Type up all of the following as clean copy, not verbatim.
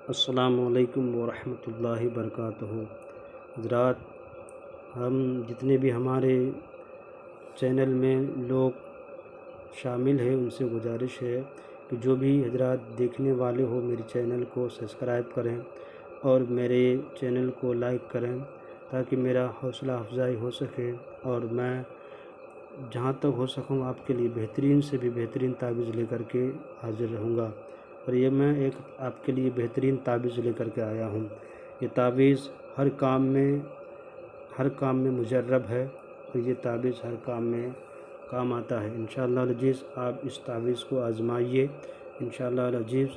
अस्सलामुअलैकुम वरहमतुल्लाहि वबरकातुहू। हज़रात, हम जितने भी हमारे चैनल में लोग शामिल हैं उनसे गुजारिश है कि जो भी हज़रात देखने वाले हो मेरे चैनल को सब्सक्राइब करें और मेरे चैनल को लाइक करें ताकि मेरा हौसला अफजाई हो सके और मैं जहाँ तक हो सकूँ आपके लिए बेहतरीन से भी बेहतरीन तावीज़ लेकर के हाज़िर रहूँगा। और ये मैं एक आपके लिए बेहतरीन तावीज़ लेकर के आया हूँ। ये तावीज़ हर काम में मुजर्रब है और ये तावीज़ हर काम में काम आता है। इंशाअल्लाह अज़ीज़ आप इस तावीज़ को आज़माइए। इंशाअल्लाह अज़ीज़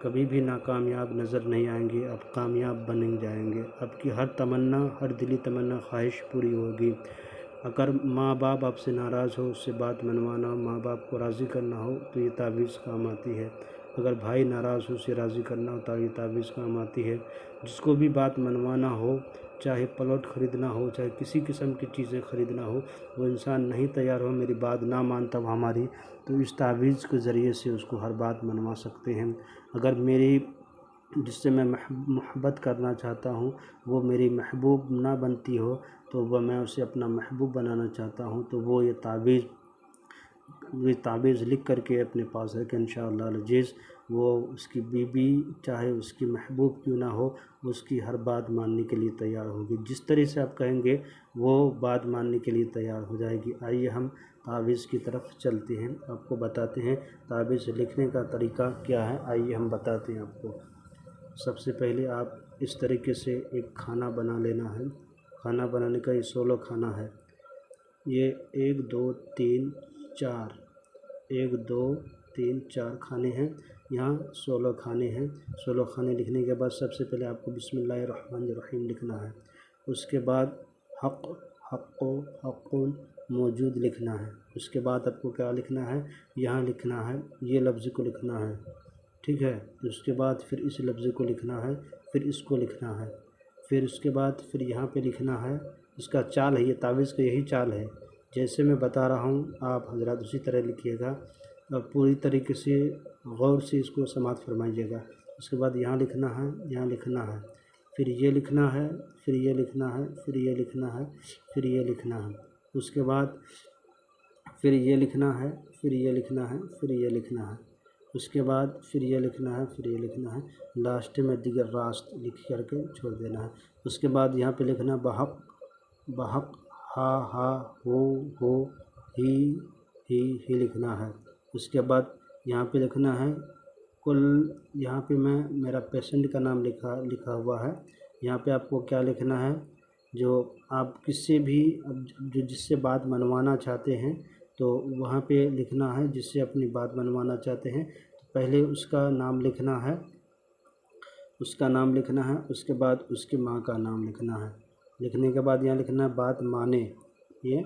कभी भी नाकामयाब नज़र नहीं आएंगे, आप कामयाब बन जाएंगे। आपकी हर तमन्ना, हर दिली तमन्ना, ख्वाहिश पूरी होगी। अगर माँ बाप आपसे नाराज़ हो, उससे बात मनवाना हो, माँ बाप को राज़ी करना हो तो ये तावीज़ काम आती है। अगर भाई नाराज़ हो, उसे राज़ी करना हो तो ये तावीज़ काम आती है। जिसको भी बात मनवाना हो, चाहे प्लॉट ख़रीदना हो, चाहे किसी किस्म की चीज़ें ख़रीदना हो, वो इंसान नहीं तैयार हो, मेरी बात ना मानता हो हमारी, तो इस तावीज़ के ज़रिए से उसको हर बात मनवा सकते हैं। अगर मेरी जिससे मैं मोहब्बत करना चाहता हूँ वो मेरी महबूब ना बनती हो तो वह मैं उसे अपना महबूब बनाना चाहता हूँ, तो वो ये तावीज़ लिख करके अपने पास रखें। इंशाअल्लाह अज़ीज़ वो उसकी बीवी चाहे उसकी महबूब क्यों ना हो, उसकी हर बात मानने के लिए तैयार होगी। जिस तरह से आप कहेंगे वो बात मानने के लिए तैयार हो जाएगी। आइए हम तावीज़ की तरफ चलते हैं, आपको बताते हैं तावीज़ लिखने का तरीका क्या है। आइए हम बताते हैं आपको। सबसे पहले आप इस तरीके से एक खाना बना लेना है। खाना बनाने का ये 16 खाना है। ये 1 2 3 4 1 2 3 4 खाने हैं। यहाँ 16 खाने हैं। 16 खाने लिखने के बाद सबसे पहले आपको बिस्मिल्लाहिर्रहमानिर्रहीम लिखना है। उसके बाद हक़, हक़्क़ो, हक़्क़ुन, मौजूद लिखना है। उसके बाद आपको क्या लिखना है, यहाँ लिखना है, ये लफ्ज़ को लिखना है, ठीक है। उसके बाद फिर इस लफ्ज़ को लिखना है, फिर इसको लिखना है, फिर उसके बाद फिर यहाँ पे लिखना है। इसका चाल है, ये तावीज़ का यही चाल है जैसे मैं बता रहा हूँ, आप हज़रात उसी तरह लिखिएगा और पूरी तरीके से गौर से इसको समाअत फरमाइएगा। उसके बाद यहाँ लिखना है, यहाँ लिखना है, फिर ये लिखना है, फिर ये लिखना है, फिर ये लिखना है, फिर ये लिखना है। उसके बाद फिर ये लिखना है, फिर ये लिखना है, फिर ये लिखना है। उसके बाद फिर ये लिखना है, फिर ये लिखना है। लास्ट में दिगर रास्त लिख करके छोड़ देना है। उसके बाद यहाँ पे लिखना बहक, बहक, हा, हो, ही लिखना है। उसके बाद यहाँ पे लिखना है कुल। यहाँ पे मैं मेरा पेशेंट का नाम लिखा हुआ है। यहाँ पे आपको क्या लिखना है, जो आप किससे भी जो जिससे बात मनवाना चाहते हैं तो वहाँ पे लिखना है। जिससे अपनी बात मनवाना चाहते हैं तो पहले उसका नाम लिखना है, उसका नाम लिखना है। उसके बाद उसकी माँ का नाम लिखना है। लिखने के बाद यहाँ लिखना है बात माने, ये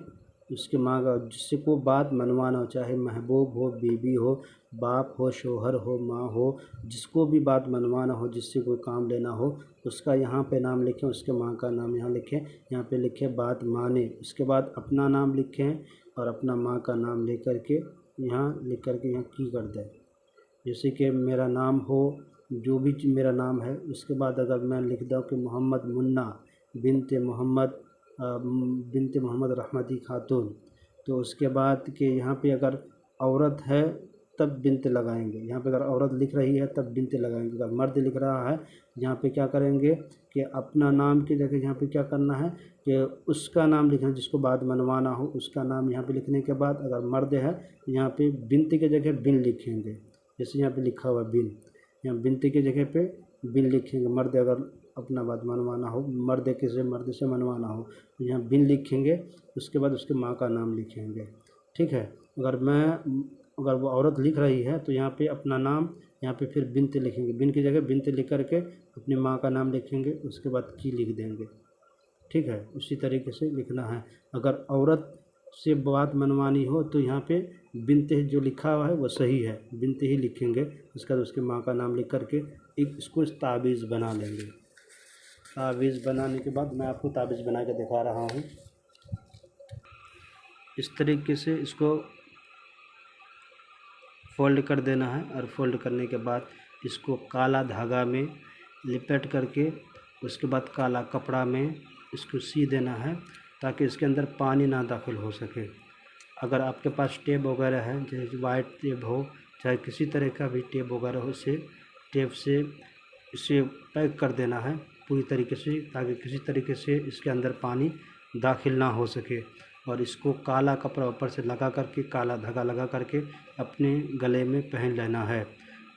उसकी माँ का, जिससे को बात मनवाना हो, चाहे महबूब हो, बीवी हो, बाप हो, शोहर हो, माँ हो, जिसको भी बात मनवाना हो, जिससे कोई काम लेना हो, उसका यहाँ पे नाम लिखें, उसके माँ का नाम यहाँ लिखें। यहाँ पे लिखें बात माने। उसके बाद अपना नाम लिखें और अपना माँ का नाम लेकर के यहाँ लिख कर के यहाँ की कर दें। जैसे कि मेरा नाम हो, जो भी मेरा नाम है, उसके बाद अगर मैं लिख दूँ कि मोहम्मद मुन्ना बिनते मोहम्मद रहमती खातून, तो उसके बाद कि यहाँ पे अगर औरत है तब बिनत लगाएंगे। यहाँ पे अगर औरत लिख रही है तब बिनत लगाएंगे। अगर मर्द लिख रहा है यहाँ पे क्या करेंगे कि अपना नाम की जगह यहाँ पे क्या करना है कि उसका नाम लिखना, जिसको बात मनवाना हो उसका नाम यहाँ पे लिखने के बाद अगर मर्द है यहाँ पे बिनत की जगह बिन लिखेंगे। जैसे यहाँ पे लिखा हुआ बिन, यहाँ बिनत की जगह पे बिन लिखेंगे। मर्द अगर अपना बात मनवाना हो, मर्द से मनवाना हो तो यहाँ बिन लिखेंगे। उसके बाद उसके माँ का नाम लिखेंगे, ठीक है। अगर वो औरत लिख रही है तो यहाँ पे अपना नाम, यहाँ पे फिर बिनत लिखेंगे। बिन की जगह बिनत लिख करके अपनी माँ का नाम लिखेंगे। उसके बाद की लिख देंगे, ठीक है। उसी तरीके से लिखना है। अगर औरत से बात मनवानी हो तो यहाँ पे बिनते जो लिखा हुआ है वो सही है, बिनते ही लिखेंगे। उसके बाद उसके माँ का नाम लिख करके एक इसको तावीज़ बना लेंगे। तावीज़ बनाने के बाद मैं आपको तावीज़ बना के दिखा रहा हूँ। इस तरीके से इसको फ़ोल्ड कर देना है और फ़ोल्ड करने के बाद इसको काला धागा में लिपेट करके उसके बाद काला कपड़ा में इसको सी देना है ताकि इसके अंदर पानी ना दाखिल हो सके। अगर आपके पास टेप वगैरह है, जैसे वाइट टेप हो चाहे किसी तरह का भी टेप वगैरह हो, उसे टेप से इसे पैक कर देना है पूरी तरीके से ताकि किसी तरीके से इसके अंदर पानी दाखिल ना हो सके। और इसको काला कपड़ा ऊपर से लगा करके, काला धागा लगा करके अपने गले में पहन लेना है।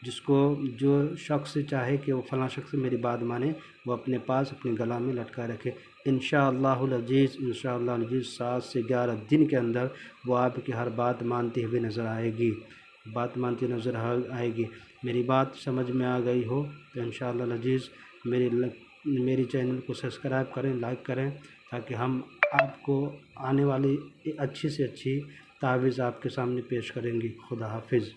जिसको जो शख्स चाहे कि वो फलां शख्स मेरी बात माने, वो अपने पास अपने गला में लटका रखे। इंशाअल्लाहुल अज़ीज़ 7 से 11 दिन के अंदर वो आपकी हर बात मानती हुई नज़र आएगी। मेरी बात समझ में आ गई हो तो इंशाअल्लाहुल अज़ीज़ मेरी चैनल को सब्सक्राइब करें, लाइक करें, ताकि हम आपको आने वाली अच्छी से अच्छी तावीज़ आपके सामने पेश करेंगे। खुदा हाफिज़।